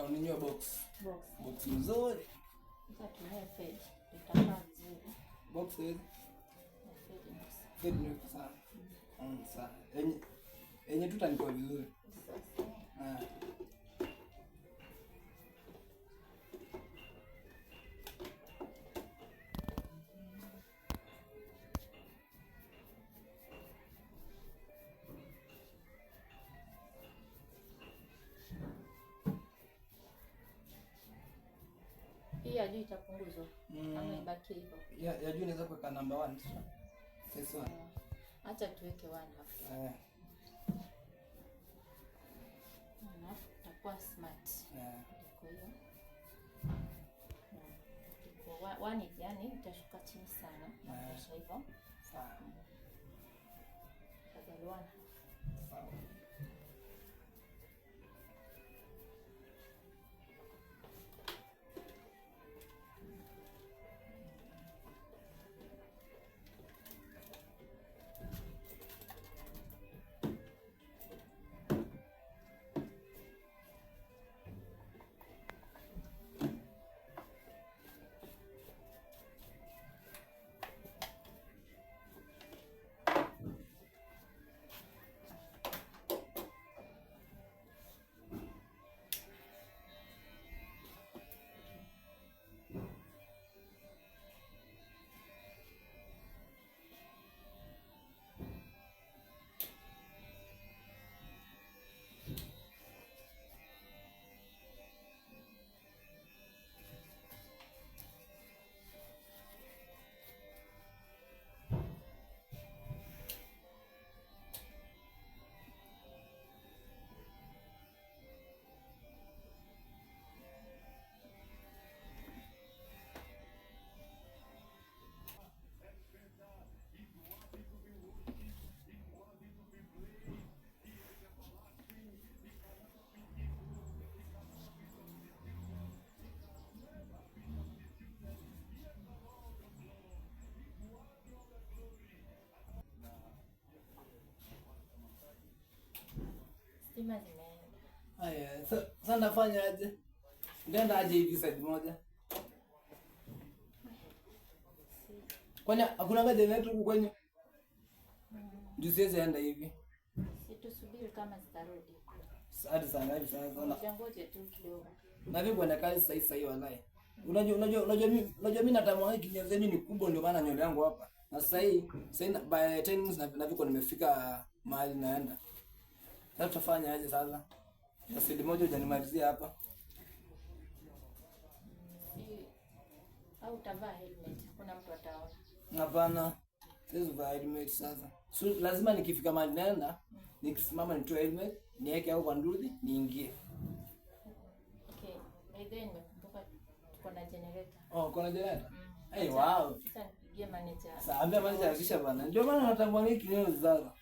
uninyoa box. Box. Box nzuri. Sasa tumie fed. Tutakaa vizuri. Box hizi. Fed Fed ni sawa. Sawa. Yenye tutanitoa vizuri. Ah. Hii ya juu itapunguzwa. Ama ibaki hivyo. Ya juu inaweza kuweka number 1. Sasa. Acha tuweke 1 hapo. Alafu tutakuwa smart. Kwa hiyo. Kwa 1 yani itashuka chini sana. Kisha hivyo. Sawa. Tadalwana. Sawa. Stima zimeenda. Haya, sasa nafanya aje? Nenda aje hivi side moja. Kwani hakuna generator huko kwenye? Ndio siwezi enda hivi. Situsubiri kama zitarudi. Hadi saa ngapi sasa? Ngoje tu kidogo. Na vipi kwenda kazi sasa hivi wallahi. Unajua mimi natamani kinyazi ni kubwa ndio maana nywele yangu hapa. Na sasa by 10 minutes na viko nimefika mahali naenda. Sasa tutafanya aje sasa? Na sidi moja hujanimalizia hapa. Au utavaa helmet. Kuna mtu ataona. Hapana. Siwezi vaa helmet sasa. So lazima nikifika mahali naenda, nikisimama nitoe helmet, niweke au kwa ndudhi, niingie. Okay. By then nimekumbuka tuko na generator. Oh, kuna generator? Hey, wow. Sasa nipigie manager. Sasa ambia manager akisha bana. Ndio maana natambua hiki leo sasa.